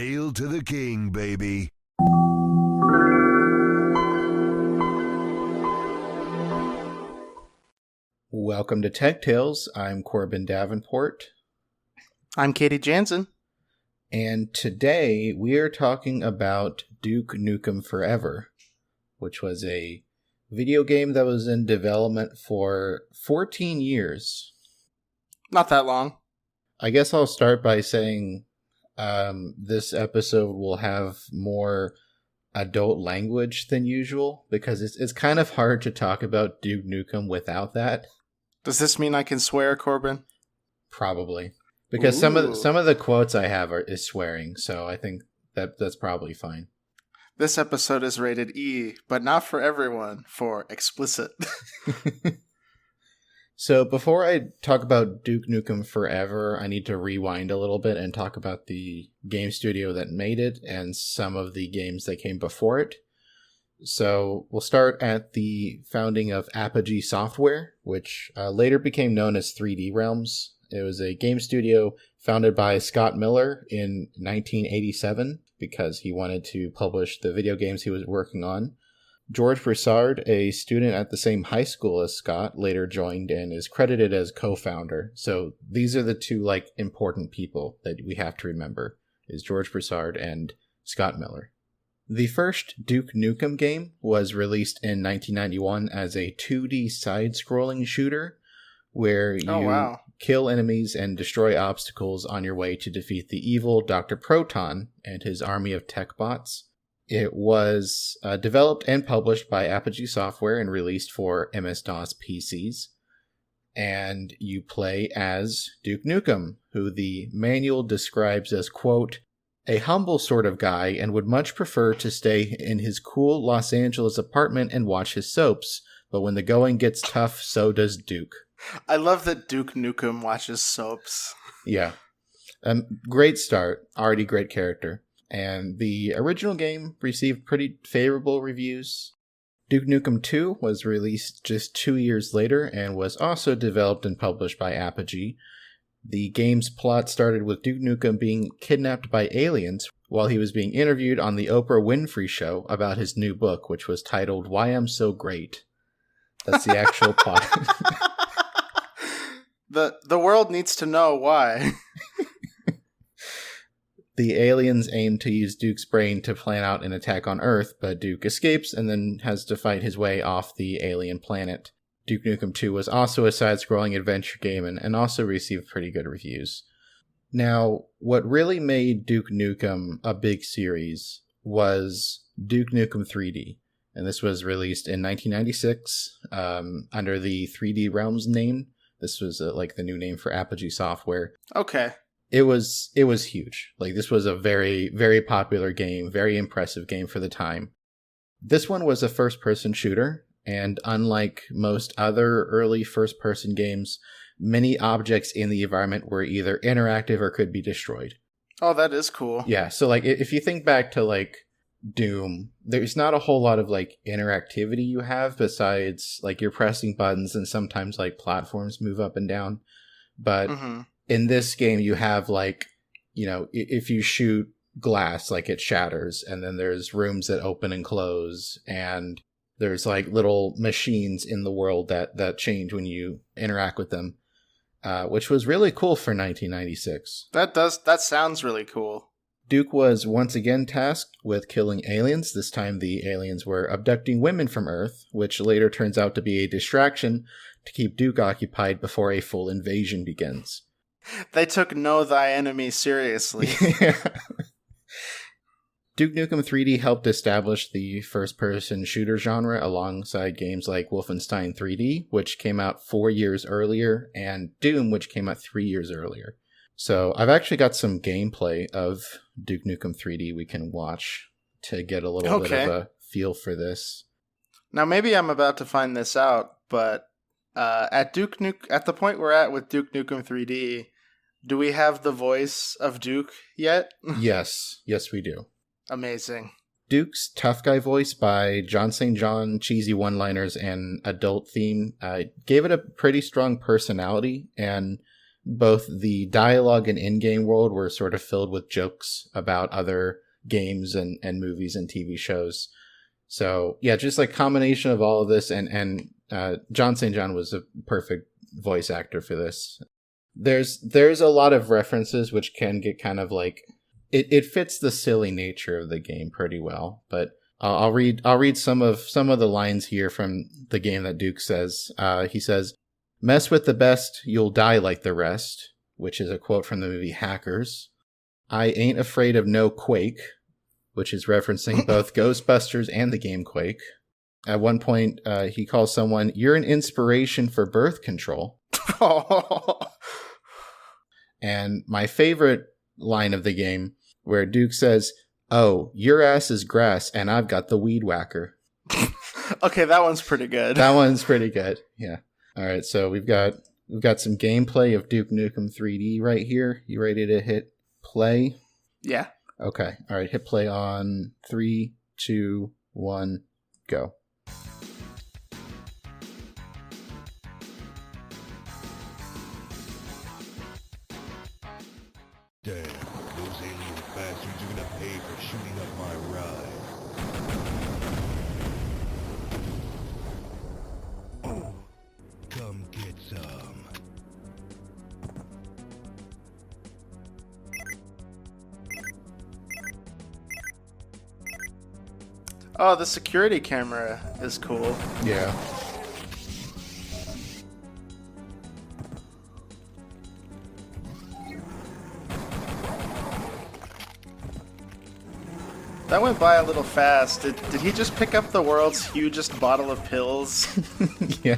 Hail to the king, baby. Welcome to Tech Tales. I'm Corbin Davenport. I'm Katie Janzen. And today we are talking about Duke Nukem Forever, which was a video game that was in development for 14 years. Not that long. I guess I'll start by saying this episode will have more adult language than usual, because it's kind of hard to talk about Duke Nukem without that. Does this mean I can swear, Corbin? Probably. Because some of the quotes I have is swearing, so I think that's probably fine. This episode is rated E, but not for everyone, for explicit. So before I talk about Duke Nukem Forever, I need to rewind a little bit and talk about the game studio that made it and some of the games that came before it. So we'll start at the founding of Apogee Software, which later became known as 3D Realms. It was a game studio founded by Scott Miller in 1987 because he wanted to publish the video games he was working on. George Broussard, a student at the same high school as Scott, later joined and is credited as co-founder. So these are the two important people that we have to remember, is George Broussard and Scott Miller. The first Duke Nukem game was released in 1991 as a 2D side-scrolling shooter where you kill enemies and destroy obstacles on your way to defeat the evil Dr. Proton and his army of tech bots. It was developed and published by Apogee Software and released for MS-DOS PCs. And you play as Duke Nukem, who the manual describes as, quote, a humble sort of guy and would much prefer to stay in his cool Los Angeles apartment and watch his soaps. But when the going gets tough, so does Duke. I love that Duke Nukem watches soaps. Yeah. Great start. Already great character. And the original game received pretty favorable reviews. Duke Nukem 2 was released just 2 years later and was also developed and published by Apogee. The game's plot started with Duke Nukem being kidnapped by aliens while he was being interviewed on the Oprah Winfrey Show about his new book, which was titled Why I'm So Great. That's the actual plot. The world needs to know why. The aliens aim to use Duke's brain to plan out an attack on Earth, but Duke escapes and then has to fight his way off the alien planet. Duke Nukem 2 was also a side-scrolling adventure game and also received pretty good reviews. Now, what really made Duke Nukem a big series was Duke Nukem 3D. And this was released in 1996 under the 3D Realms name. This was the new name for Apogee Software. Okay. It was huge. This was a very, very popular game, very impressive game for the time. This one was a first-person shooter, and unlike most other early first-person games, many objects in the environment were either interactive or could be destroyed. Oh, that is cool. Yeah, so if you think back to Doom, there's not a whole lot of interactivity you have besides you're pressing buttons and sometimes platforms move up and down. But in this game you have if you shoot glass, it shatters, and then there's rooms that open and close, and there's little machines in the world that change when you interact with them, which was really cool for 1996. That sounds really cool. Duke was once again tasked with killing aliens. This time the aliens were abducting women from Earth, which later turns out to be a distraction to keep Duke occupied before a full invasion begins. They took Know Thy Enemy seriously. Yeah. Duke Nukem 3D helped establish the first-person shooter genre alongside games like Wolfenstein 3D, which came out 4 years earlier, and Doom, which came out 3 years earlier. So I've actually got some gameplay of Duke Nukem 3D we can watch to get a little bit of a feel for this. Now maybe I'm about to find this out, but at the point we're at with Duke Nukem 3D, do we have the voice of Duke yet? Yes we do. Amazing. Duke's tough guy voice by John St. John, cheesy one-liners, and adult theme gave it a pretty strong personality, and both the dialogue and in-game world were sort of filled with jokes about other games and movies and TV shows. So yeah, just like combination of all of this, and John St. John was a perfect voice actor for this. There's a lot of references which can get kind of like it fits the silly nature of the game pretty well. But I'll read some of the lines here from the game that Duke says. He says, "Mess with the best, you'll die like the rest," which is a quote from the movie Hackers. "I ain't afraid of no Quake," which is referencing both Ghostbusters and the game Quake. At one point, he calls someone, "You're an inspiration for birth control." And my favorite line of the game, where Duke says, "Oh, your ass is grass, and I've got the weed whacker." Okay, that one's pretty good. That one's pretty good, yeah. All right, so we've got some gameplay of Duke Nukem 3D right here. You ready to hit play? Yeah. Okay. All right. Hit play on 3, 2, 1, go. Damn, those alien bastards are gonna pay for shooting up my ride. Come get some. Oh, the security camera is cool. Yeah. That went by a little fast. Did he just pick up the world's hugest bottle of pills? Yeah.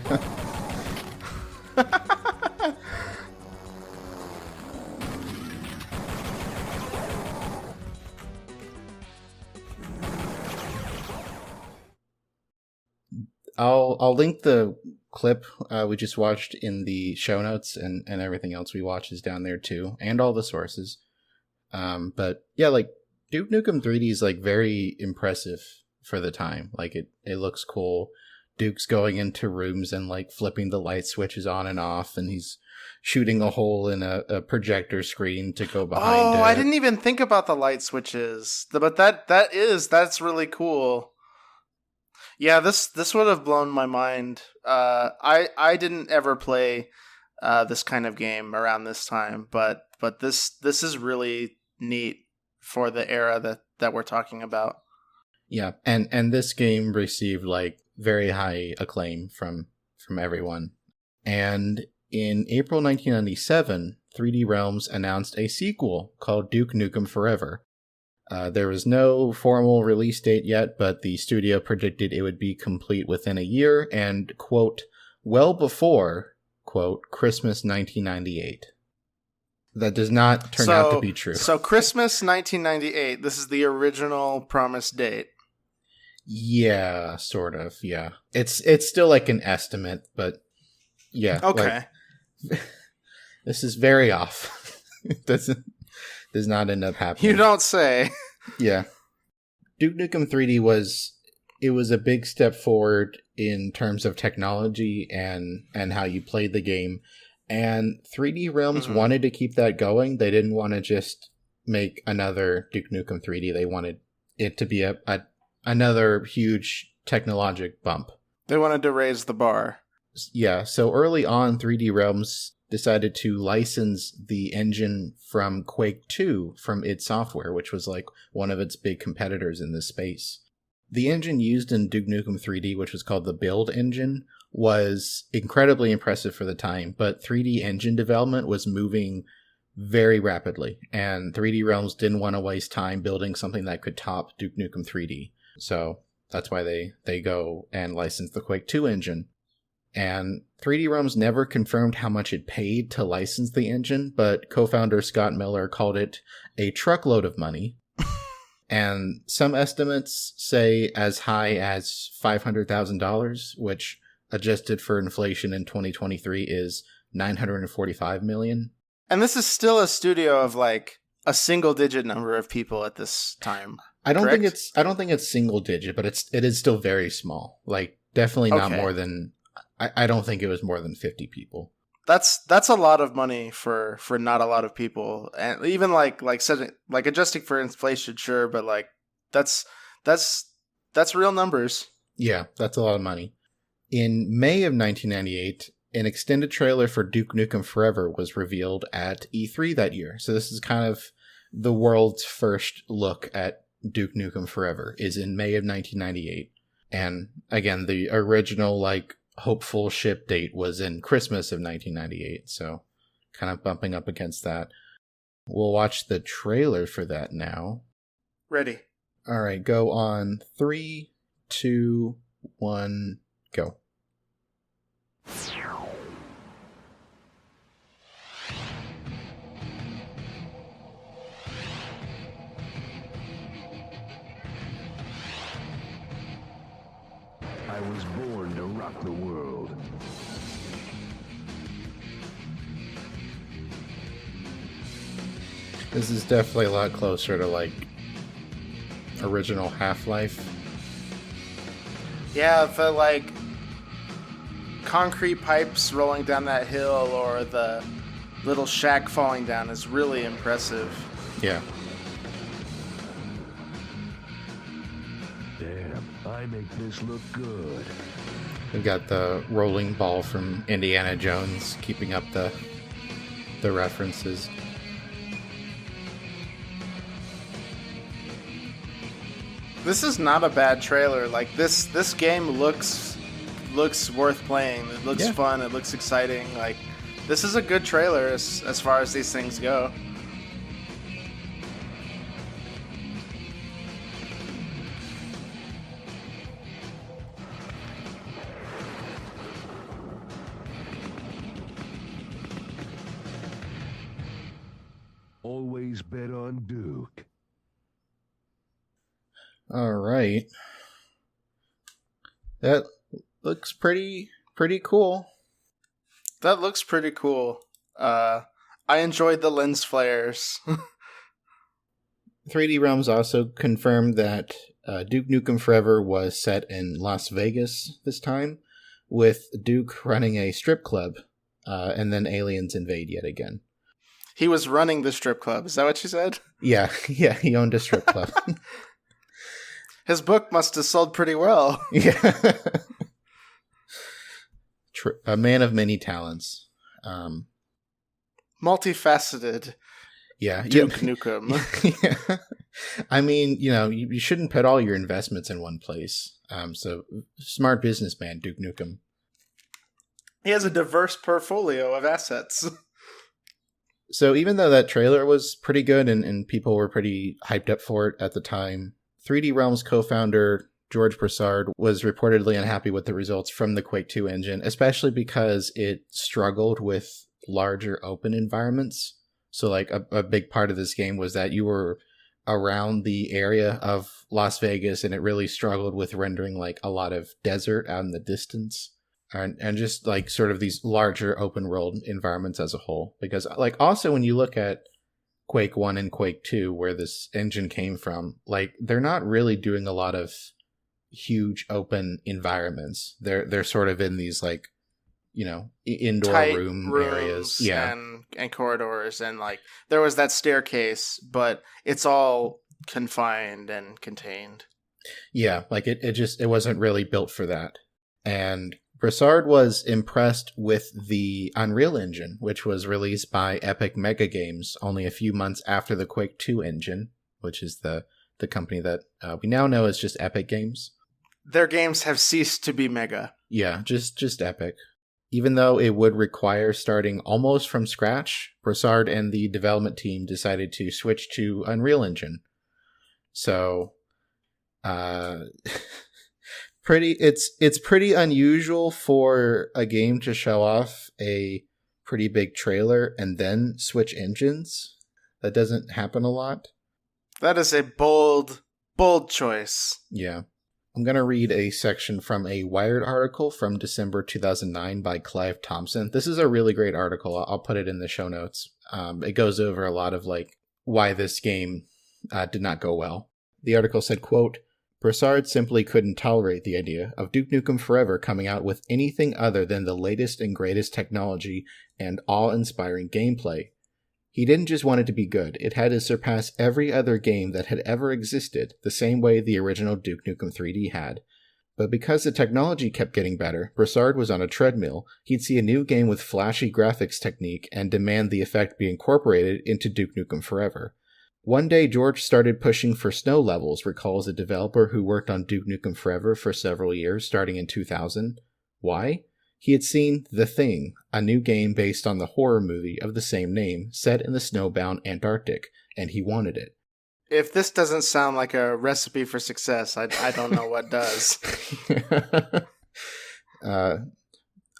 I'll link the clip we just watched in the show notes, and everything else we watch is down there too, and all the sources. But yeah, like Duke Nukem 3D is like very impressive for the time. Like it looks cool. Duke's going into rooms and like flipping the light switches on and off, and he's shooting a hole in a projector screen to go behind it. Oh, I didn't even think about the light switches. But that's really cool. Yeah, this would have blown my mind. I didn't ever play this kind of game around this time, but this is really neat for the era that we're talking about. Yeah, and this game received like very high acclaim from everyone. And in April 1997, 3D Realms announced a sequel called Duke Nukem Forever. There was no formal release date yet, but the studio predicted it would be complete within a year and, quote, well before, quote, Christmas 1998. That does not turn out to be true. So Christmas 1998, this is the original promised date. Yeah, sort of, yeah. It's still like an estimate, but yeah. Okay. Like, this is very off. It does not end up happening. You don't say. Yeah. Duke Nukem 3D was a big step forward in terms of technology and how you played the game. And 3D Realms wanted to keep that going. They didn't want to just make another Duke Nukem 3D. They wanted it to be another huge technologic bump. They wanted to raise the bar. Yeah, so early on, 3D Realms decided to license the engine from Quake 2 from id Software, which was like one of its big competitors in this space. The engine used in Duke Nukem 3D, which was called the Build engine, was incredibly impressive for the time, but 3D engine development was moving very rapidly, and 3D Realms didn't want to waste time building something that could top Duke Nukem 3D. So that's why they go and license the Quake 2 engine. And 3D Realms never confirmed how much it paid to license the engine, but co-founder Scott Miller called it a truckload of money. And some estimates say as high as $500,000, which adjusted for inflation in 2023 is $945 million. And this is still a studio of like a single digit number of people at this time. I don't think it's single digit, but it is still very small. Like definitely not more than I don't think it was more than 50 people. That's a lot of money for not a lot of people, and even like adjusting for inflation, sure, but like that's that's that's real numbers. Yeah, that's a lot of money. In May of 1998, an extended trailer for Duke Nukem Forever was revealed at E3 that year. So this is kind of the world's first look at Duke Nukem Forever is in May of 1998. And again, the original like hopeful ship date was in Christmas of 1998. So kind of bumping up against that. We'll watch the trailer for that now. Ready. All right, go on 3, 2, 1, go. I was born to rock the world. This is definitely a lot closer to like original Half-Life. Yeah, the like concrete pipes rolling down that hill or the little shack falling down is really impressive. Yeah. Damn, I make this look good. We've got the rolling ball from Indiana Jones keeping up the references. This is not a bad trailer. Like this game looks worth playing. It looks fun. It looks exciting. Like this is a good trailer as far as these things go. Always bet on Duke. All right. That looks pretty cool. That looks pretty cool. I enjoyed the lens flares. 3D Realms also confirmed that Duke Nukem Forever was set in Las Vegas this time, with Duke running a strip club, and then aliens invade yet again. He was running the strip club. Is that what you said? Yeah, he owned a strip club. His book must have sold pretty well. Yeah. A man of many talents. Multifaceted. Yeah. Duke Nukem. Yeah. I mean, you shouldn't put all your investments in one place. So smart businessman, Duke Nukem. He has a diverse portfolio of assets. So even though that trailer was pretty good and people were pretty hyped up for it at the time, 3D Realms co-founder George Broussard was reportedly unhappy with the results from the Quake 2 engine, especially because it struggled with larger open environments. So like a big part of this game was that you were around the area of Las Vegas and it really struggled with rendering like a lot of desert out in the distance. And just like sort of these larger open world environments as a whole. Because like also when you look at Quake 1 and Quake 2, where this engine came from, like they're not really doing a lot of huge open environments. They're sort of in these like, indoor tight room rooms areas. Yeah. and corridors, and like there was that staircase, but it's all confined and contained. Yeah, like it wasn't really built for that. And Broussard was impressed with the Unreal Engine, which was released by Epic Mega Games only a few months after the Quake 2 engine, which is the company that we now know as just Epic Games. Their games have ceased to be mega. Yeah, just Epic. Even though it would require starting almost from scratch, Broussard and the development team decided to switch to Unreal Engine. So, it's pretty unusual for a game to show off a pretty big trailer and then switch engines. That doesn't happen a lot. That is a bold choice. Yeah. I'm going to read a section from a Wired article from December 2009 by Clive Thompson. This is a really great article. I'll put it in the show notes. It goes over a lot of like why this game did not go well. The article said, quote, Broussard simply couldn't tolerate the idea of Duke Nukem Forever coming out with anything other than the latest and greatest technology and awe-inspiring gameplay. He didn't just want it to be good, it had to surpass every other game that had ever existed, the same way the original Duke Nukem 3D had. But because the technology kept getting better, Broussard was on a treadmill. He'd see a new game with flashy graphics technique and demand the effect be incorporated into Duke Nukem Forever. One day, George started pushing for snow levels, recalls a developer who worked on Duke Nukem Forever for several years, starting in 2000. Why? He had seen The Thing, a new game based on the horror movie of the same name, set in the snowbound Antarctic, and he wanted it. If this doesn't sound like a recipe for success, I don't know what does.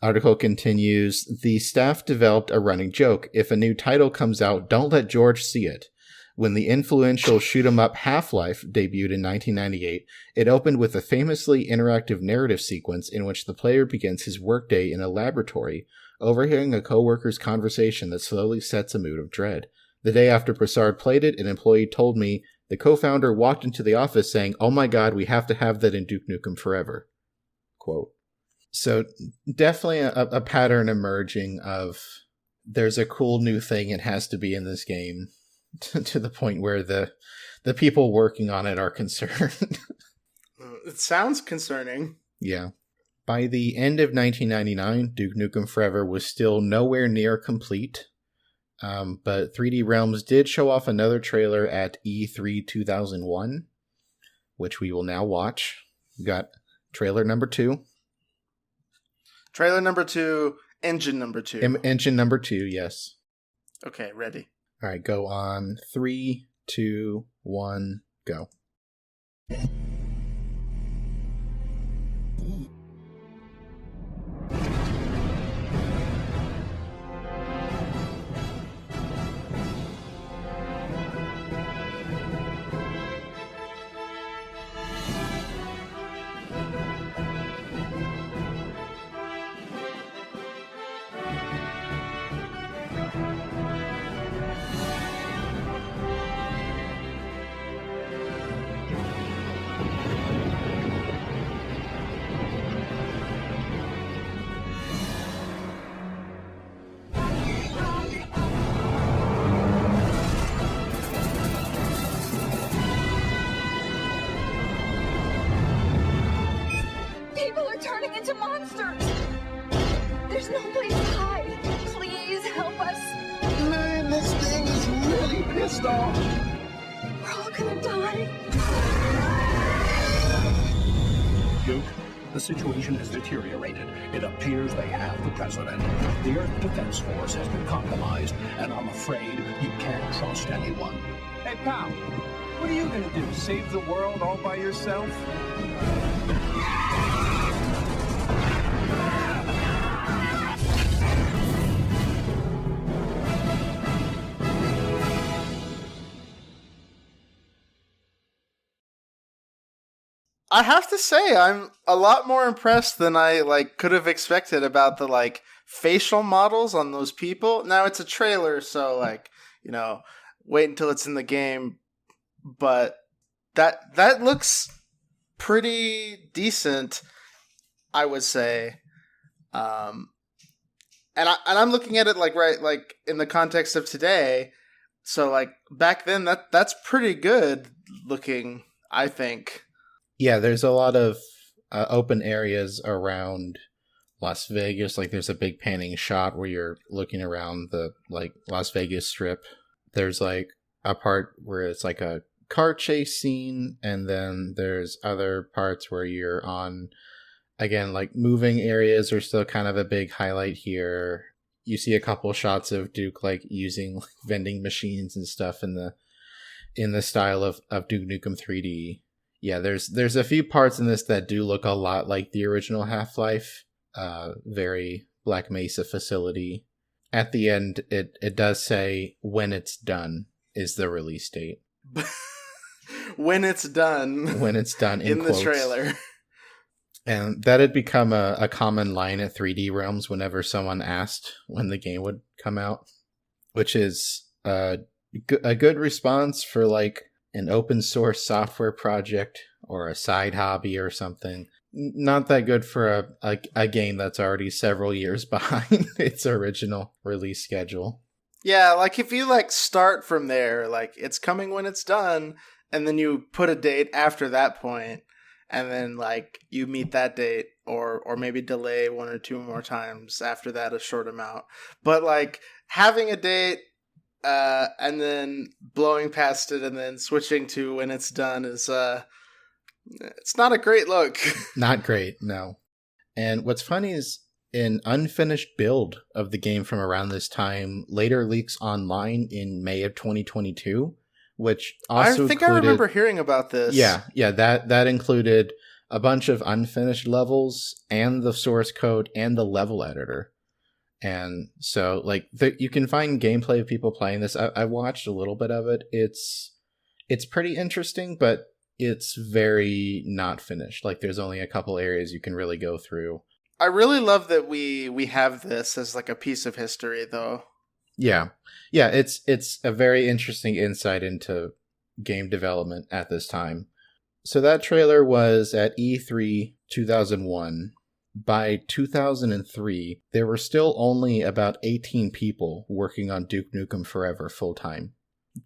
Article continues, the staff developed a running joke. If a new title comes out, don't let George see it. When the influential shoot-'em-up Half-Life debuted in 1998, it opened with a famously interactive narrative sequence in which the player begins his workday in a laboratory, overhearing a co-worker's conversation that slowly sets a mood of dread. The day after Broussard played it, an employee told me the co-founder walked into the office saying, "Oh my god, we have to have that in Duke Nukem Forever." Quote. So definitely a pattern emerging of there's a cool new thing, it has to be in this game, to the point where the people working on it are concerned. It sounds concerning. Yeah. By the end of 1999, Duke Nukem Forever was still nowhere near complete. But 3D Realms did show off another trailer at E3 2001, which we will now watch. We got trailer number 2. Trailer number 2, engine number 2. Engine number 2, yes. Okay, ready. All right, go on 3, 2, 1, go. People are turning into monsters! There's no place to hide. Please help us. Man, this thing is really pissed off. We're all gonna die. Duke, the situation has deteriorated. It appears they have the president. The Earth Defense Force has been compromised, and I'm afraid you can't trust anyone. Hey, pal, what are you gonna do? Save the world all by yourself? I have to say, I'm a lot more impressed than I could have expected about the facial models on those people. Now it's a trailer, so wait until it's in the game. But that looks pretty decent, I would say. And I'm looking at it in the context of today. So back then, that's pretty good looking, I think. Yeah, there's a lot of open areas around Las Vegas. There's a big panning shot where you're looking around the Las Vegas Strip. There's a part where it's a car chase scene, and then there's other parts where you're on, again, moving areas are still kind of a big highlight here. You see a couple shots of Duke using vending machines and stuff in the style of Duke Nukem 3D. Yeah, there's a few parts in this that do look a lot like the original Half-Life. Very Black Mesa facility. At the end, it does say when it's done is the release date. When it's done. When it's done in the trailer. And that had become a common line at 3D Realms whenever someone asked when the game would come out, which is a good response for an open source software project or a side hobby or something. Not that good for a game that's already several years behind its original release schedule. Yeah, like if you like start from there, like it's coming when it's done, and then you put a date after that point, and then like you meet that date, or maybe delay one or two more times after that, a short amount. But like having a date, and then blowing past it and then switching to when it's done is it's not a great look. Not great, no. And what's funny is an unfinished build of the game from around this time later leaks online in May of 2022, which also I think I remember hearing about this. Yeah, that included a bunch of unfinished levels and the source code and the level editor. And so, like, you can find gameplay of people playing this. I watched a little bit of it. It's pretty interesting, but it's very not finished. Like, there's only a couple areas you can really go through. I really love that we have this as like a piece of history, though. Yeah, it's a very interesting insight into game development at this time. So that trailer was at E3 2001. By 2003, there were still only about 18 people working on Duke Nukem Forever full-time.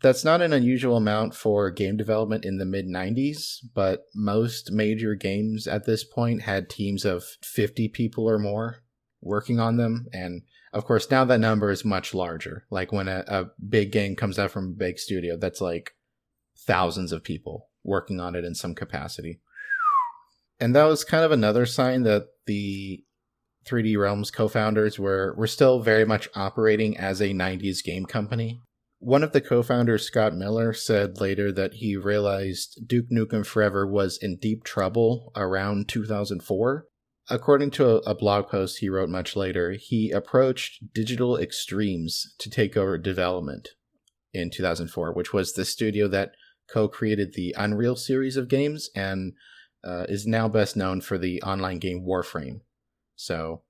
That's not an unusual amount for game development in the mid-90s, but most major games at this point had teams of 50 people or more working on them, and of course now that number is much larger. Like when a big game comes out from a big studio, that's like thousands of people working on it in some capacity. And that was kind of another sign that the 3D Realms co-founders were still very much operating as a 90s game company. One of the co-founders, Scott Miller, said later that he realized Duke Nukem Forever was in deep trouble around 2004. According to a blog post he wrote much later, he approached Digital Extremes to take over development in 2004, which was the studio that co-created the Unreal series of games and is now best known for the online game Warframe. So,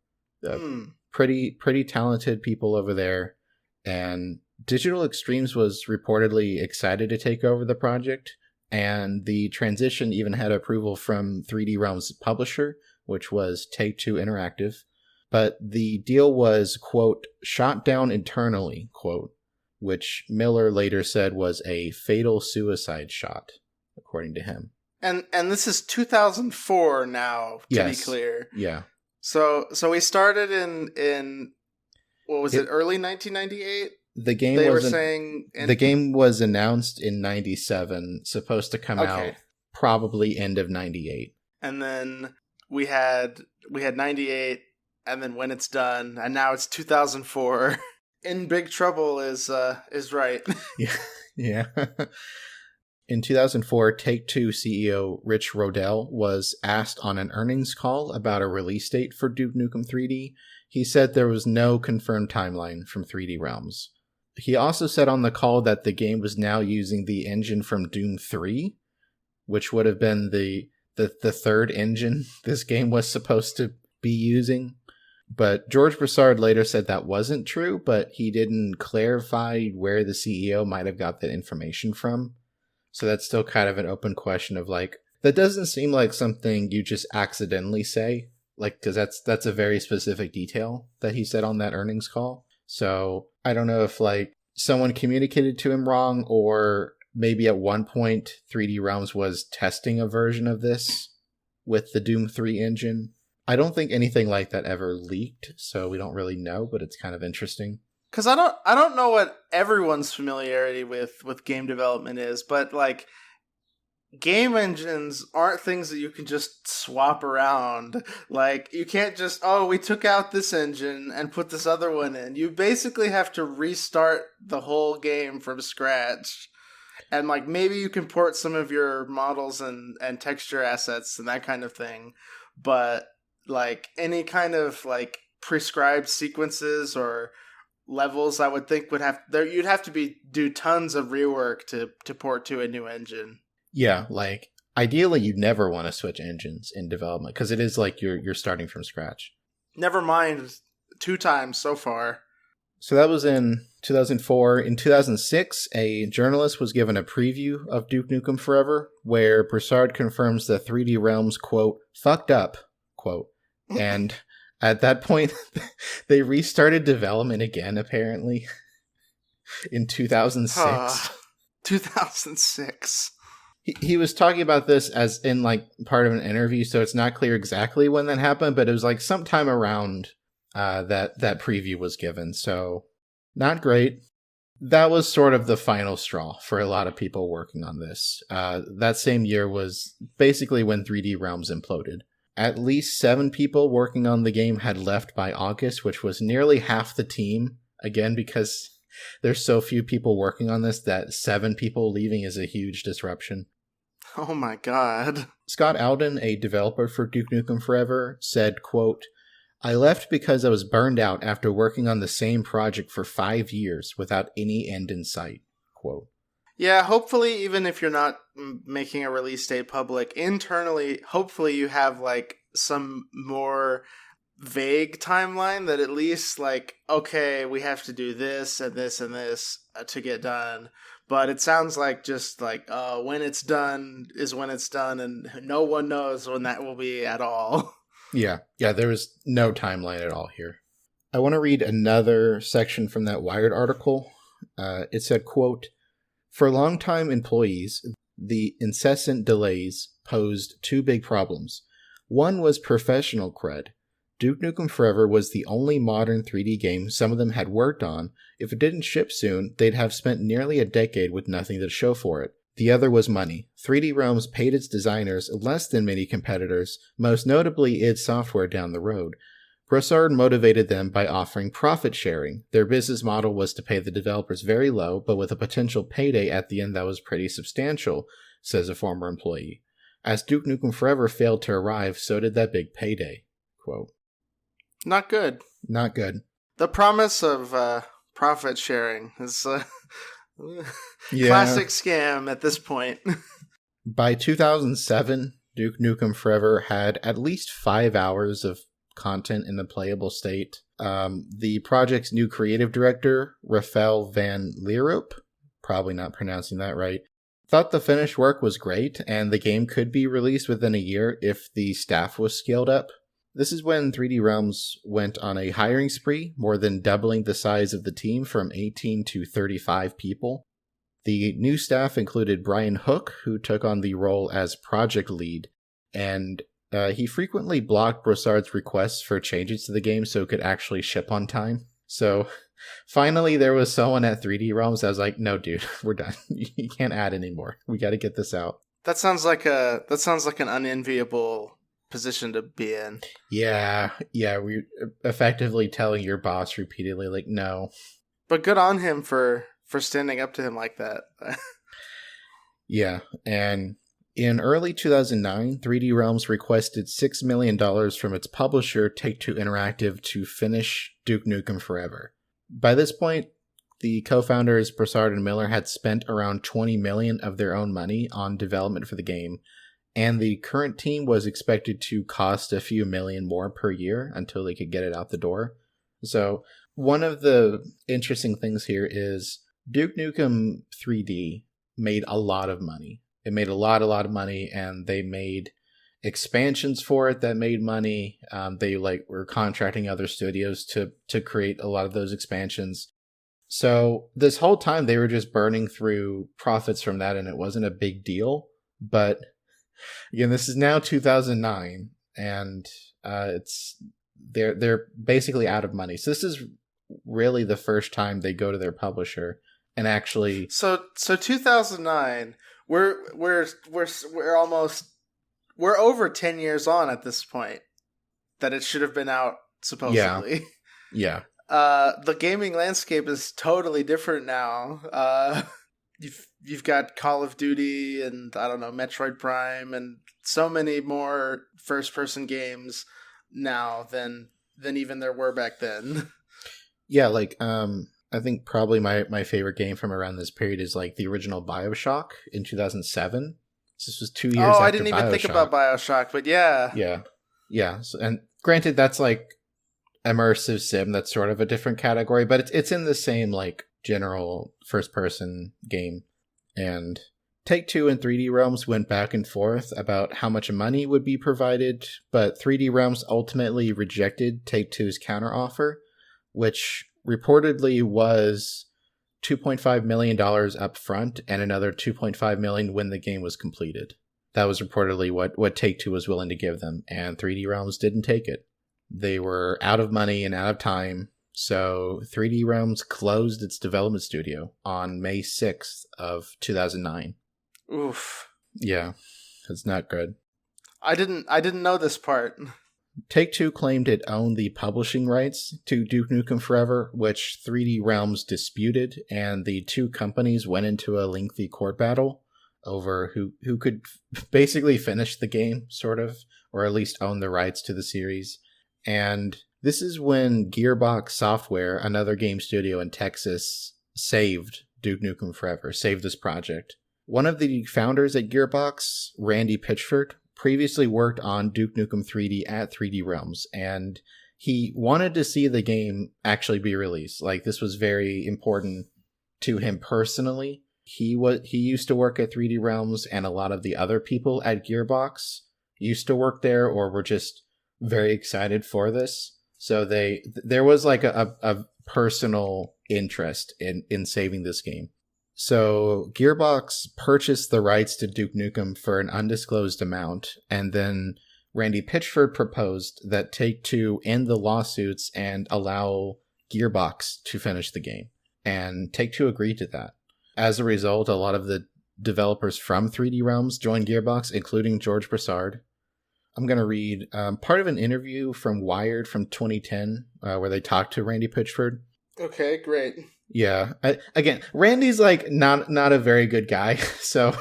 pretty talented people over there. And Digital Extremes was reportedly excited to take over the project. And the transition even had approval from 3D Realms' publisher, which was Take-Two Interactive. But the deal was, quote, shot down internally, quote, which Miller later said was a fatal suicide shot, according to him. And this is 2004 now, to be clear. Yeah. So we started in what was it, early 1998? The game was announced in 97, supposed to come out probably end of 98. And then we had 98, and then when it's done, and now it's 2004. In big trouble is right. Yeah. In 2004, Take-Two CEO Rich Rodell was asked on an earnings call about a release date for Duke Nukem 3D. He said there was no confirmed timeline from 3D Realms. He also said on the call that the game was now using the engine from Doom 3, which would have been the third engine this game was supposed to be using. But George Broussard later said that wasn't true, but he didn't clarify where the CEO might have got that information from. So that's still kind of an open question of like, that doesn't seem like something you just accidentally say, like, because that's a very specific detail that he said on that earnings call. So I don't know if like someone communicated to him wrong, or maybe at one point 3D Realms was testing a version of this with the Doom 3 engine. I don't think anything like that ever leaked, so we don't really know, but it's kind of interesting. Because I don't know what everyone's familiarity with game development is, but like game engines aren't things that you can just swap around. Like you can't just, we took out this engine and put this other one in. You basically have to restart the whole game from scratch. And like maybe you can port some of your models and texture assets and that kind of thing, but like any kind of like prescribed sequences or levels, I would think you'd have to do tons of rework to port to a new engine. Yeah, like ideally you'd never want to switch engines in development because it is like you're starting from scratch. Never mind 2 times so far. So that was in 2004. In 2006, a journalist was given a preview of Duke Nukem Forever, where Broussard confirms the 3D Realms, quote, fucked up, quote. And at that point, they restarted development again, apparently, in 2006. 2006. He was talking about this as in like part of an interview, so it's not clear exactly when that happened, but it was like sometime around that preview was given. So not great. That was sort of the final straw for a lot of people working on this. That same year was basically when 3D Realms imploded. At least 7 people working on the game had left by August, which was nearly half the team. Again, because there's so few people working on this, that 7 people leaving is a huge disruption. Oh my god. Scott Alden, a developer for Duke Nukem Forever, said, quote, I left because I was burned out after working on the same project for 5 years without any end in sight, quote. Yeah, hopefully, even if you're not making a release date public, internally, hopefully you have, like, some more vague timeline that at least, like, okay, we have to do this and this and this to get done. But it sounds like just, like, when it's done is when it's done, and no one knows when that will be at all. Yeah, there was no timeline at all here. I want to read another section from that Wired article. It said, quote, for longtime employees, the incessant delays posed 2 big problems. One was professional cred. Duke Nukem Forever was the only modern 3D game some of them had worked on. If it didn't ship soon, they'd have spent nearly a decade with nothing to show for it. The other was money. 3D Realms paid its designers less than many competitors, most notably id Software down the road. Broussard motivated them by offering profit sharing. Their business model was to pay the developers very low, but with a potential payday at the end that was pretty substantial, says a former employee. As Duke Nukem Forever failed to arrive, so did that big payday. Quote. Not good. Not good. The promise of profit sharing is Yeah. classic scam at this point. By 2007, Duke Nukem Forever had at least 5 hours of content in a playable state. The project's new creative director, Rafael van Leerup, probably not pronouncing that right, thought the finished work was great and the game could be released within a year if the staff was scaled up. This is when 3D Realms went on a hiring spree, more than doubling the size of the team from 18 to 35 people. The new staff included Brian Hook, who took on the role as project lead, and he frequently blocked Broussard's requests for changes to the game so it could actually ship on time. So finally there was someone at 3D Realms that was like, no dude, we're done. You can't add anymore. We got to get this out. That sounds like an unenviable position to be in. Yeah, we effectively telling your boss repeatedly, like, no. But good on him for standing up to him like that. Yeah, and in early 2009, 3D Realms requested $6 million from its publisher, Take-Two Interactive, to finish Duke Nukem Forever. By this point, the co-founders Broussard and Miller had spent around $20 million of their own money on development for the game, and the current team was expected to cost a few million more per year until they could get it out the door. So one of the interesting things here is Duke Nukem 3D made a lot of money. It made a lot of money, and they made expansions for it that made money. They were contracting other studios to create a lot of those expansions. So this whole time they were just burning through profits from that, and it wasn't a big deal. But again, this is now 2009, and they're basically out of money. So this is really the first time they go to their publisher and actually. So 2009, we're over 10 years on at this point that it should have been out supposedly. Yeah. The gaming landscape is totally different now. You've got Call of Duty and, I don't know, Metroid Prime and so many more first-person games now than even there were back then. Yeah, I think probably my favorite game from around this period is the original BioShock in 2007. This was 2 years after BioShock. Oh, I didn't even think about BioShock, but yeah. Yeah. So, and granted, that's immersive sim that's sort of a different category, but it's in the same like general first-person game. And Take-Two and 3D Realms went back and forth about how much money would be provided, but 3D Realms ultimately rejected Take-Two's counteroffer, which reportedly was $2.5 million up front and another $2.5 million when the game was completed. That was reportedly what Take-Two was willing to give them, and 3D Realms didn't take it. They were out of money and out of time, so 3D Realms closed its development studio on May 6th of 2009. Oof. Yeah, it's not good. I didn't know this part. Take-Two claimed it owned the publishing rights to Duke Nukem Forever, which 3D Realms disputed, and the two companies went into a lengthy court battle over who could basically finish the game, sort of, or at least own the rights to the series. And this is when Gearbox Software, another game studio in Texas, saved Duke Nukem Forever, saved this project. One of the founders at Gearbox, Randy Pitchford, previously worked on Duke Nukem 3D at 3D Realms, and he wanted to see the game actually be released. Like, this was very important to him personally. He used to work at 3D Realms, and a lot of the other people at Gearbox used to work there or were just very excited for this. So there was like a personal interest in saving this game. So Gearbox purchased the rights to Duke Nukem for an undisclosed amount, and then Randy Pitchford proposed that Take-Two end the lawsuits and allow Gearbox to finish the game. And Take-Two agreed to that. As a result, a lot of the developers from 3D Realms joined Gearbox, including George Broussard. I'm going to read part of an interview from Wired from 2010, where they talked to Randy Pitchford. Okay, great. Yeah. Again, Randy's like not a very good guy, so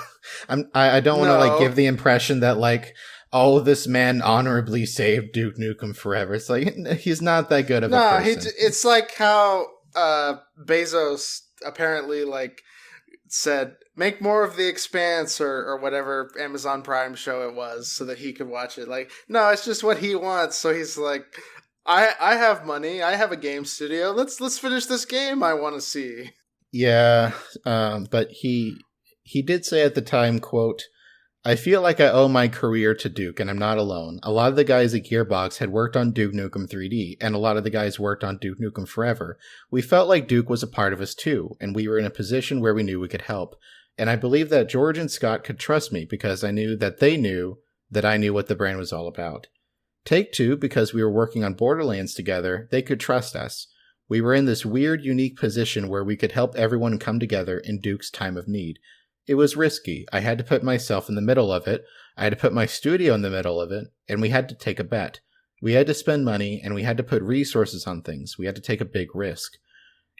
I don't want to like give the impression that like, oh, this man honorably saved Duke Nukem Forever. It's like he's not that good of a person. It's like how Bezos apparently like said, make more of The Expanse or whatever Amazon Prime show it was so that he could watch it. Like, no, it's just what he wants. So he's like, I have money. I have a game studio. Let's finish this game I want to see. Yeah, but he did say at the time, quote, I feel like I owe my career to Duke, and I'm not alone. A lot of the guys at Gearbox had worked on Duke Nukem 3D, and a lot of the guys worked on Duke Nukem Forever. We felt like Duke was a part of us too, and we were in a position where we knew we could help. And I believe that George and Scott could trust me because I knew that they knew that I knew what the brand was all about. Take-Two, because we were working on Borderlands together, they could trust us. We were in this weird, unique position where we could help everyone come together in Duke's time of need. It was risky. I had to put myself in the middle of it. I had to put my studio in the middle of it, and we had to take a bet. We had to spend money, and we had to put resources on things. We had to take a big risk.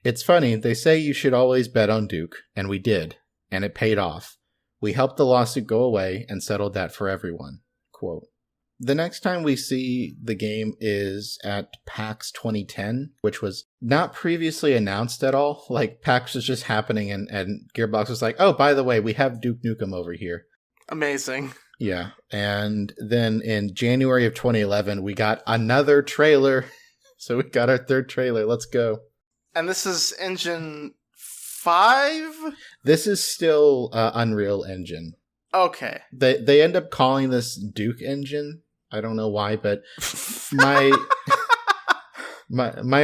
It's funny, they say you should always bet on Duke, and we did, and it paid off. We helped the lawsuit go away and settled that for everyone. Quote. The next time we see the game is at PAX 2010, which was not previously announced at all. Like, PAX was just happening, and Gearbox was like, oh, by the way, we have Duke Nukem over here. Amazing. Yeah, and then in January of 2011, we got another trailer. So we got our third trailer. Let's go. And this is Engine 5? This is still Unreal Engine. Okay. They end up calling this Duke Engine. I don't know why, but my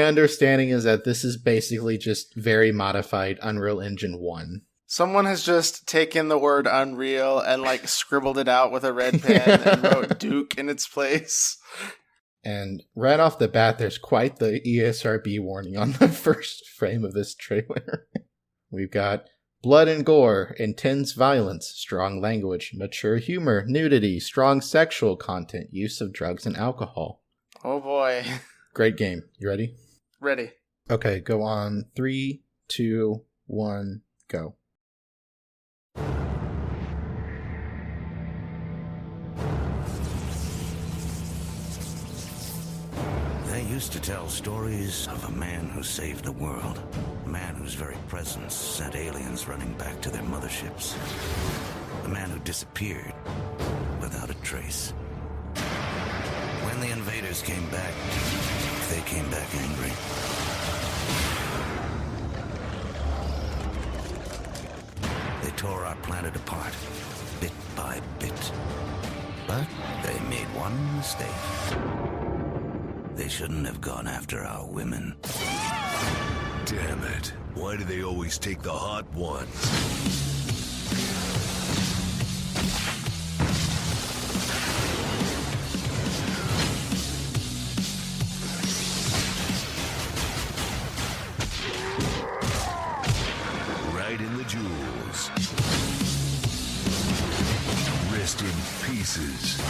understanding is that this is basically just very modified Unreal Engine 1. Someone has just taken the word Unreal and like scribbled it out with a red pen and wrote Duke in its place. And right off the bat, there's quite the ESRB warning on the first frame of this trailer. We've got blood and gore, intense violence, strong language, mature humor, nudity, strong sexual content, use of drugs and alcohol. Oh boy. Great game. You ready? Ready. Okay, go on. 3, 2, 1, go. They used to tell stories of a man who saved the world. A man whose very presence sent aliens running back to their motherships. A man who disappeared without a trace. When the invaders came back, They came back angry. They tore our planet apart, bit by bit. But they made one mistake. They shouldn't have gone after our women. Damn it. Why do they always take the hot ones? Right in the jewels. Rest in pieces.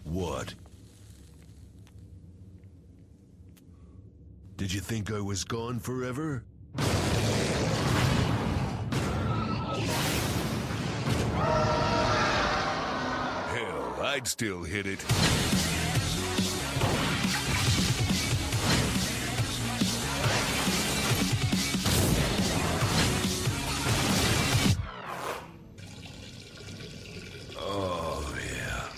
What? Did you think I was gone forever? Hell, I'd still hit it. Oh, yeah.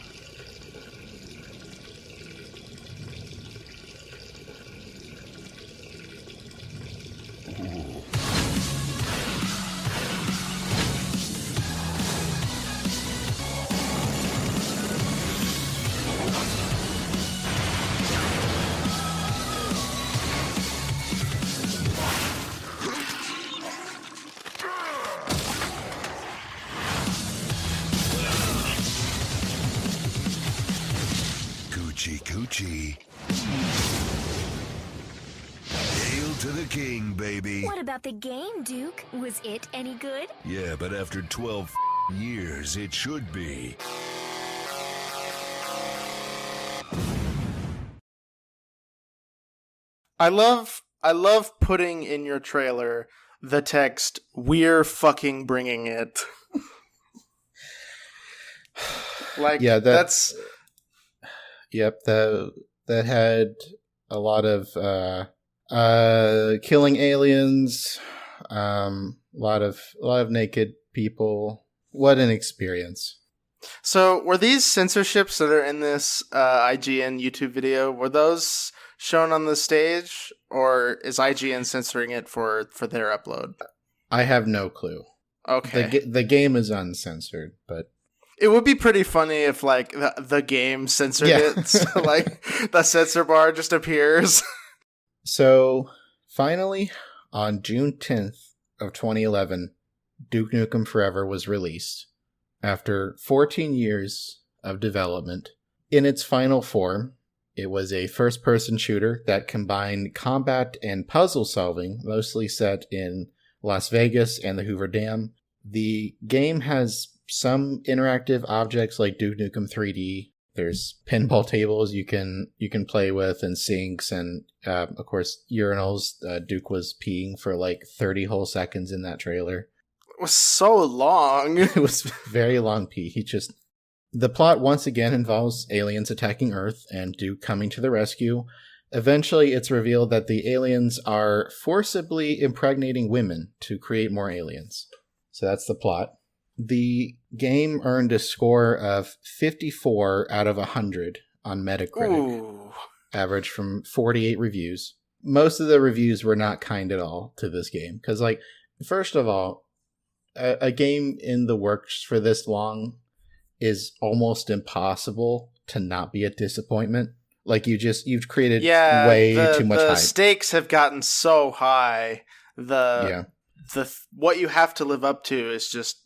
Ooh. Coochie coochie. Hail to the king, baby. What about the game, Duke? Was it any good? Yeah, but after 12 years, it should be. I love putting in your trailer the text, "We're fucking bringing it." Like, Yeah, that's... Yep, that had a lot of killing aliens, a lot of naked people. What an experience. So, were these censorships that are in this IGN YouTube video, were those shown on the stage, or is IGN censoring it for their upload? I have no clue. Okay. The game is uncensored, but It would be pretty funny if, like, the game censored it. So, like, the censor bar just appears. So, finally, on June 10th of 2011, Duke Nukem Forever was released. After 14 years of development, in its final form, it was a first-person shooter that combined combat and puzzle solving, mostly set in Las Vegas and the Hoover Dam. The game has some interactive objects like Duke Nukem 3D. There's pinball tables you can play with, and sinks, and of course urinals. Duke was peeing for like 30 whole seconds in that trailer. It was so long. It was very long pee. The plot once again involves aliens attacking Earth and Duke coming to the rescue. Eventually, it's revealed that the aliens are forcibly impregnating women to create more aliens. So that's the plot. The game earned a score of 54 out of 100 on Metacritic, Ooh. average from 48 reviews. Most of the reviews were not kind at all to this game, because, like, first of all, a game in the works for this long is almost impossible to not be a disappointment. Like, you've created way too much hype. The stakes have gotten so high. What you have to live up to is just,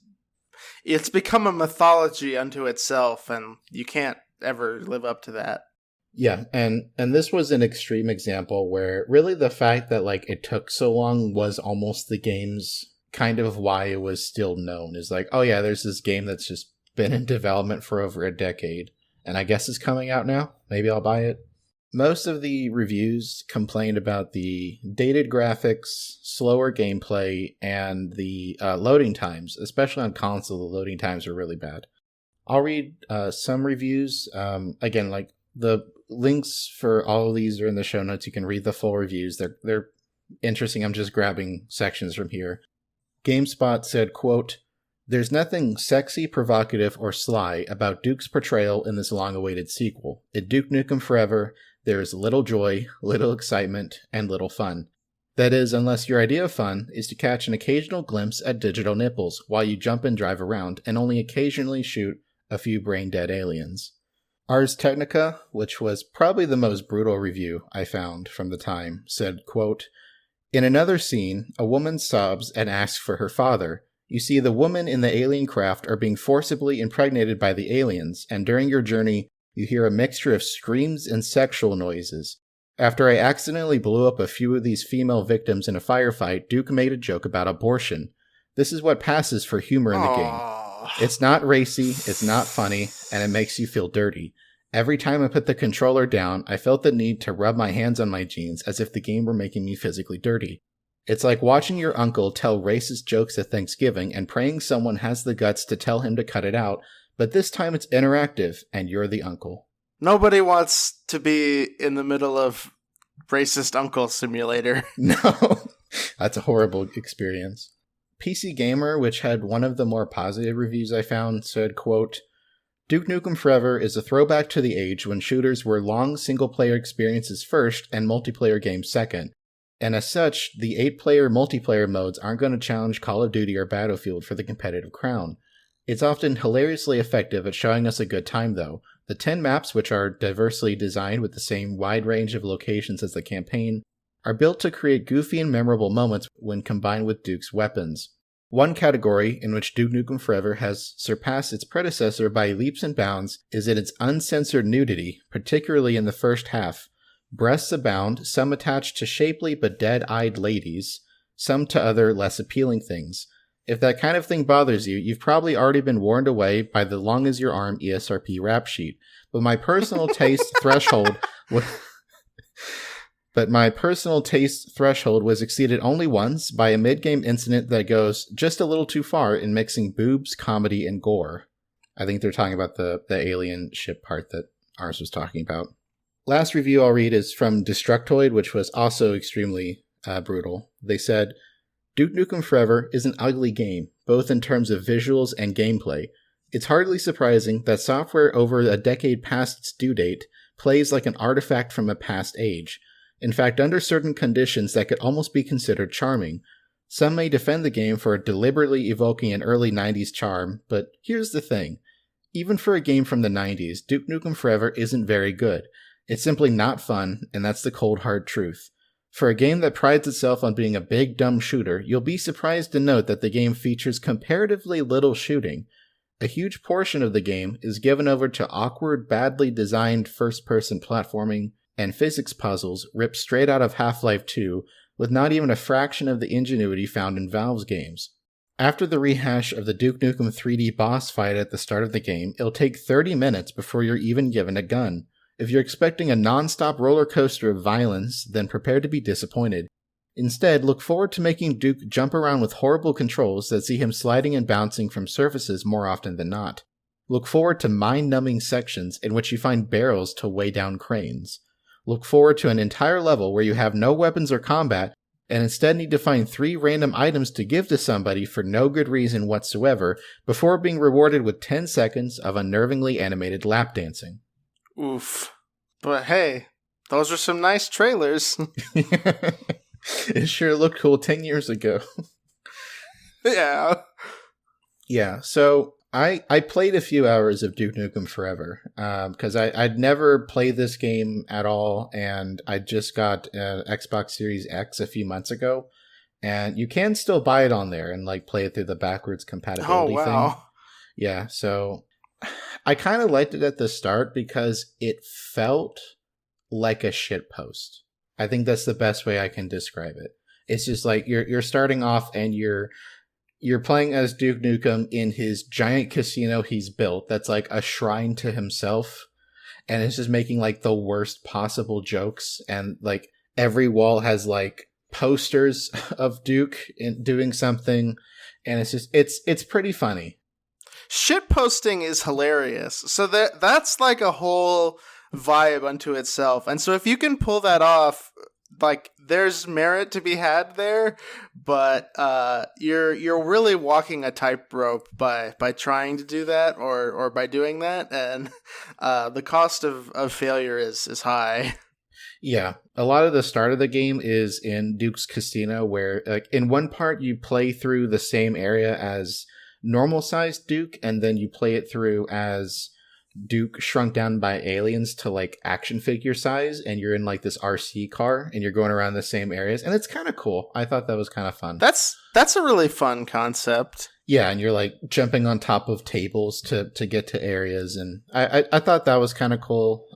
it's become a mythology unto itself, and you can't ever live up to that. Yeah, and this was an extreme example where really the fact that, like, it took so long was almost the game's kind of why it was still known. Is like, oh yeah, there's this game that's just been in development for over a decade, and I guess it's coming out now. Maybe I'll buy it. Most of the reviews complained about the dated graphics, slower gameplay, and the loading times. Especially on console, the loading times are really bad. I'll read some reviews. Again, like, the links for all of these are in the show notes. You can read the full reviews. They're interesting. I'm just grabbing sections from here. GameSpot said, quote, There's nothing sexy, provocative, or sly about Duke's portrayal in this long-awaited sequel. In Duke Nukem Forever, there is little joy, little excitement, and little fun. That is, unless your idea of fun is to catch an occasional glimpse at digital nipples while you jump and drive around, and only occasionally shoot a few brain-dead aliens. Ars Technica, which was probably the most brutal review I found from the time, said, quote, "In another scene, a woman sobs and asks for her father. You see the woman in the alien craft are being forcibly impregnated by the aliens, and during your journey, you hear a mixture of screams and sexual noises. After I accidentally blew up a few of these female victims in a firefight, Duke made a joke about abortion. This is what passes for humor in the game. It's not racy, it's not funny, and it makes you feel dirty. Every time I put the controller down, I felt the need to rub my hands on my jeans as if the game were making me physically dirty. It's like watching your uncle tell racist jokes at Thanksgiving and praying someone has the guts to tell him to cut it out, but this time it's interactive, and you're the uncle." Nobody wants to be in the middle of Racist Uncle Simulator. No, that's a horrible experience. PC Gamer, which had one of the more positive reviews I found, said, quote, "Duke Nukem Forever is a throwback to the age when shooters were long single-player experiences first and multiplayer games second. And as such, the 8-player multiplayer modes aren't going to challenge Call of Duty or Battlefield for the competitive crown. It's often hilariously effective at showing us a good time, though. The 10 maps, which are diversely designed with the same wide range of locations as the campaign, are built to create goofy and memorable moments when combined with Duke's weapons. One category in which Duke Nukem Forever has surpassed its predecessor by leaps and bounds is in its uncensored nudity, particularly in the first half. Breasts abound, some attached to shapely but dead-eyed ladies, some to other less appealing things. If that kind of thing bothers you, you've probably already been warned away by the long as your arm ESRP rap sheet. But my personal taste threshold was exceeded only once by a mid-game incident that goes just a little too far in mixing boobs, comedy, and gore." I think they're talking about the alien ship part that ours was talking about. Last review I'll read is from Destructoid, which was also extremely brutal. They said, "Duke Nukem Forever is an ugly game, both in terms of visuals and gameplay. It's hardly surprising that software over a decade past its due date plays like an artifact from a past age. In fact, under certain conditions that could almost be considered charming. Some may defend the game for deliberately evoking an early 90s charm, but here's the thing. Even for a game from the 90s, Duke Nukem Forever isn't very good. It's simply not fun, and that's the cold hard truth. For a game that prides itself on being a big, dumb shooter, you'll be surprised to note that the game features comparatively little shooting. A huge portion of the game is given over to awkward, badly designed first-person platforming and physics puzzles ripped straight out of Half-Life 2, with not even a fraction of the ingenuity found in Valve's games. After the rehash of the Duke Nukem 3D boss fight at the start of the game, it'll take 30 minutes before you're even given a gun. If you're expecting a non-stop roller coaster of violence, then prepare to be disappointed. Instead, look forward to making Duke jump around with horrible controls that see him sliding and bouncing from surfaces more often than not. Look forward to mind-numbing sections in which you find barrels to weigh down cranes. Look forward to an entire level where you have no weapons or combat, and instead need to find 3 random items to give to somebody for no good reason whatsoever, before being rewarded with 10 seconds of unnervingly animated lap dancing." Oof. But hey, those are some nice trailers. It sure looked cool 10 years ago. Yeah. Yeah, so I played a few hours of Duke Nukem Forever, because I'd never played this game at all, and I just got an Xbox Series X a few months ago, and you can still buy it on there and like play it through the backwards compatibility thing. Yeah, so I kind of liked it at the start because it felt like a shitpost. I think that's the best way I can describe it. It's just like you're starting off and you're playing as Duke Nukem in his giant casino he's built that's like a shrine to himself, and it's just making like the worst possible jokes, and like every wall has like posters of Duke doing something, and it's pretty funny. Shit posting is hilarious. So that's like a whole vibe unto itself. And so if you can pull that off, like there's merit to be had there, but you're really walking a tightrope by trying to do that or by doing that, and the cost of failure is high. Yeah, a lot of the start of the game is in Duke's Casino, where like in one part you play through the same area as normal sized Duke, and then you play it through as Duke shrunk down by aliens to like action figure size, and you're in like this RC car and you're going around the same areas, and it's kind of cool. I thought that was kind of fun. That's a really fun concept. Yeah, and you're like jumping on top of tables to get to areas, and I thought that was kind of cool.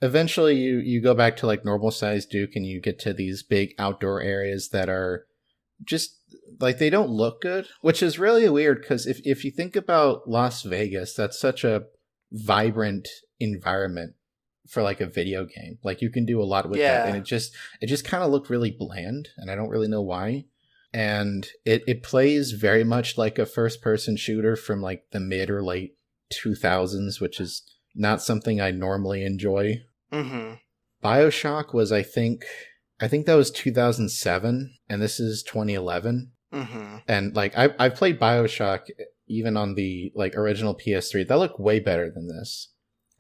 Eventually you go back to like normal sized Duke and you get to these big outdoor areas that are just like, they don't look good, which is really weird because if you think about Las Vegas, that's such a vibrant environment for like a video game. Like you can do a lot with that, and it just kind of looked really bland, and I don't really know why. And it plays very much like a first person shooter from like the mid or late 2000s, which is not something I normally enjoy. Mm-hmm. BioShock was, I think that was 2007, and this is 2011. Mm-hmm. And like I played BioShock even on the like original PS3. That looked way better than this.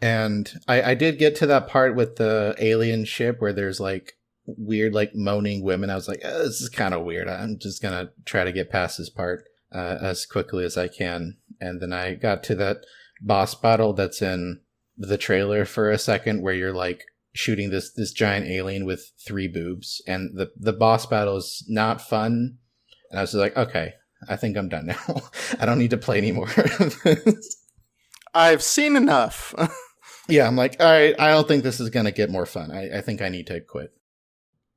And I did get to that part with the alien ship where there's like weird like moaning women. I was like, this is kind of weird. I'm just gonna try to get past this part as quickly as I can. And then I got to that boss battle that's in the trailer for a second, where you're like shooting this giant alien with 3 boobs, and the boss battle is not fun. And I was just like, okay, I think I'm done now. I don't need to play anymore. I've seen enough. Yeah, I'm like, all right, I don't think this is going to get more fun. I think I need to quit.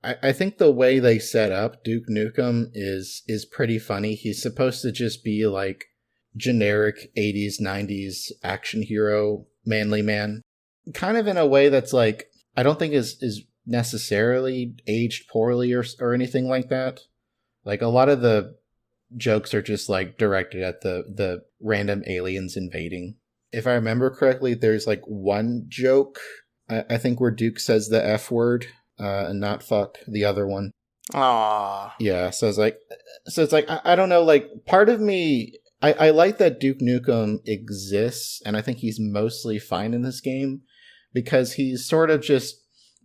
I think the way they set up Duke Nukem is pretty funny. He's supposed to just be like generic 80s, 90s action hero, manly man. Kind of in a way that's like, I don't think is necessarily aged poorly or anything like that. Like a lot of the jokes are just like directed at the random aliens invading. If I remember correctly, there's like one joke, I think, where Duke says the F word and not fuck the other one. Aww. Yeah, so it's like I don't know, like part of me, I like that Duke Nukem exists, and I think he's mostly fine in this game because he's sort of just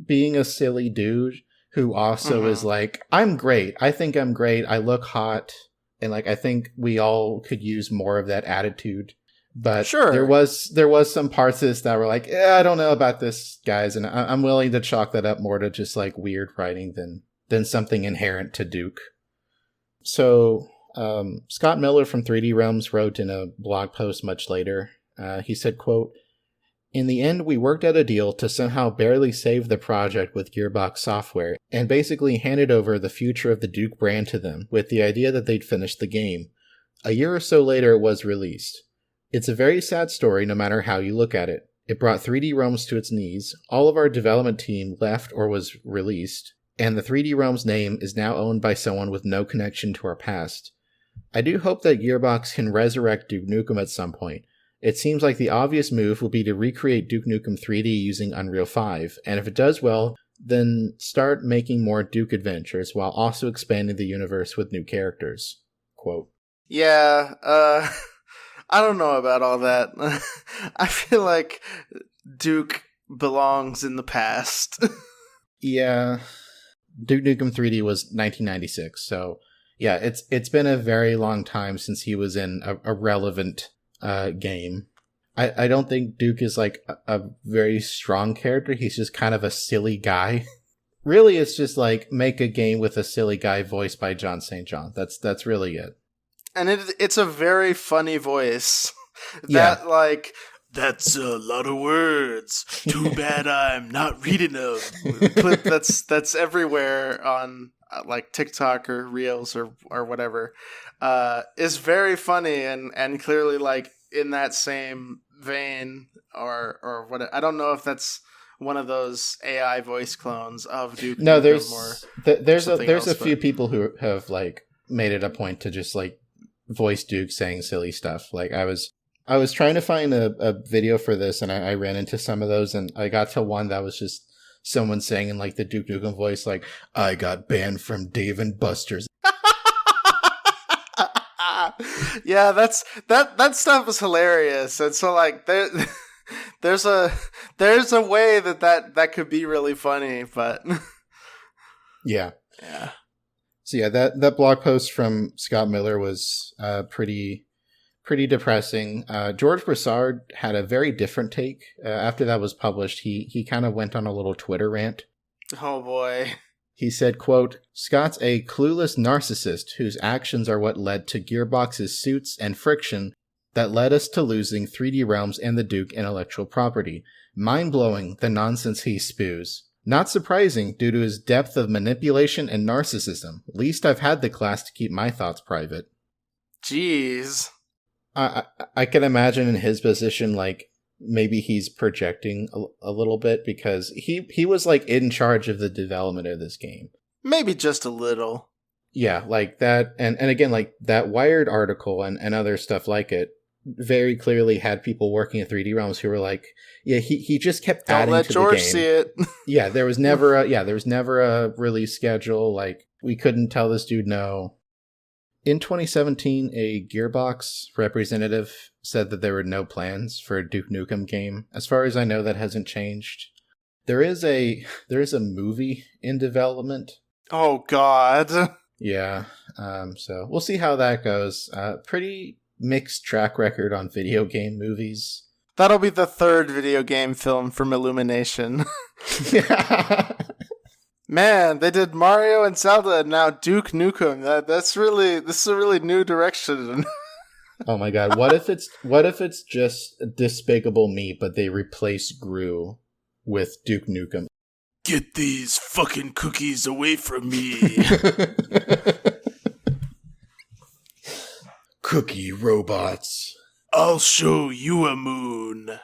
being a silly dude who also is like, I'm great. I think I'm great. I look hot. And like, I think we all could use more of that attitude. But sure, there was some parts of this that were like, I don't know about this, guys. And I'm willing to chalk that up more to just like weird writing than something inherent to Duke. So Scott Miller from 3D Realms wrote in a blog post much later, he said, quote, "In the end, we worked out a deal to somehow barely save the project with Gearbox Software and basically handed over the future of the Duke brand to them with the idea that they'd finish the game. A year or so later, it was released. It's a very sad story no matter how you look at it. It brought 3D Realms to its knees, all of our development team left or was released, and the 3D Realms name is now owned by someone with no connection to our past. I do hope that Gearbox can resurrect Duke Nukem at some point. It seems like the obvious move will be to recreate Duke Nukem 3D using Unreal 5, and if it does well, then start making more Duke adventures while also expanding the universe with new characters." Quote. Yeah, I don't know about all that. I feel like Duke belongs in the past. Yeah. Duke Nukem 3D was 1996, so yeah, it's been a very long time since he was in a relevant game. I don't think Duke is like a very strong character. He's just kind of a silly guy. Really, it's just like make a game with a silly guy voiced by John St. John. That's really it. And it's a very funny voice. That's a lot of words. Too bad I'm not reading them. Clip that's everywhere on like TikTok or Reels or whatever. Is very funny and clearly like in that same vein or what. I don't know if that's one of those AI voice clowns of Duke. No, there's a few people who have like made it a point to just like voice Duke saying silly stuff. Like I was trying to find a video for this, and I ran into some of those, and I got to one that was just someone saying in like the Duke Nukem voice, like, I got banned from Dave and Buster's. Yeah, that stuff is hilarious. And so like there's a way that could be really funny, but Yeah. yeah. So yeah, that blog post from Scott Miller was pretty depressing. George Broussard had a very different take. After that was published, he kind of went on a little Twitter rant. Oh boy. He said, quote, Scott's a clueless narcissist whose actions are what led to Gearbox's suits and friction that led us to losing 3D Realms and the Duke intellectual property. Mind-blowing, the nonsense he spews. Not surprising due to his depth of manipulation and narcissism. Least I've had the class to keep my thoughts private. Jeez. I can imagine in his position, like, maybe he's projecting a little bit because he was, like, in charge of the development of this game. Maybe just a little. Yeah, like that. And again, like, that Wired article and other stuff like it very clearly had people working at 3D Realms who were like, yeah, he just kept adding to the game. Don't let George see it. Yeah, there was never a release schedule. Like, we couldn't tell this dude no. In 2017, a Gearbox representative said that there were no plans for a Duke Nukem game. As far as I know, that hasn't changed. There is a movie in development. Oh God. Yeah. So we'll see how that goes. Pretty mixed track record on video game movies. That'll be the third video game film from Illumination. Man, they did Mario and Zelda and now Duke Nukem. This is a really new direction. Oh my god, what if it's just Despicable Me, but they replace Gru with Duke Nukem? Get these fucking cookies away from me. Cookie robots. I'll show you a moon.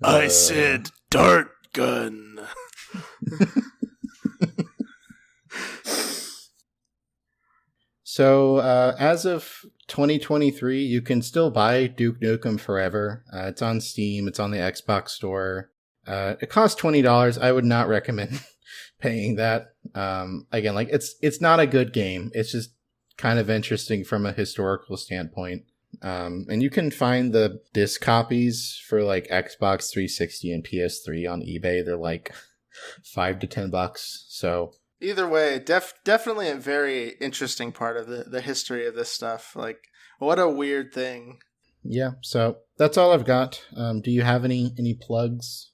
I said dart gun. So, as of 2023, you can still buy Duke Nukem Forever. It's on Steam. It's on the Xbox Store. It costs $20. I would not recommend paying that. Again, like it's not a good game. It's just kind of interesting from a historical standpoint. And you can find the disc copies for like Xbox 360 and PS3 on eBay. They're like $5 to $10. So either way, definitely a very interesting part of the history of this stuff. Like, what a weird thing. Yeah, so that's all I've got. Do you have any plugs?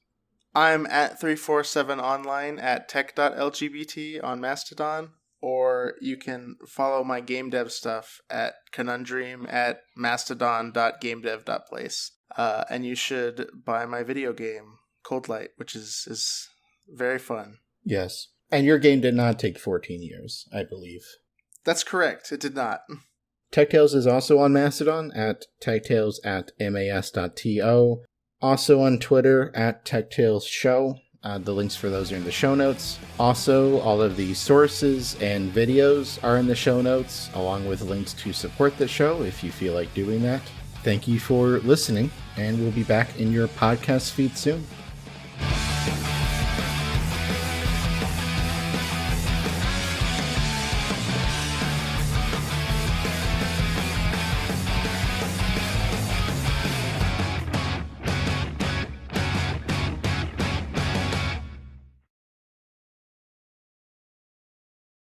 I'm at 347 online at tech.lgbt on Mastodon, or you can follow my game dev stuff at Conundrum at mastodon.gamedev.place. And you should buy my video game, Cold Light, which is very fun. Yes. And your game did not take 14 years, I believe. That's correct. It did not. TechTales is also on Mastodon at techtales@mas.to. Also on Twitter at TechTalesShow. The links for those are in the show notes. Also, all of the sources and videos are in the show notes, along with links to support the show if you feel like doing that. Thank you for listening, and we'll be back in your podcast feed soon.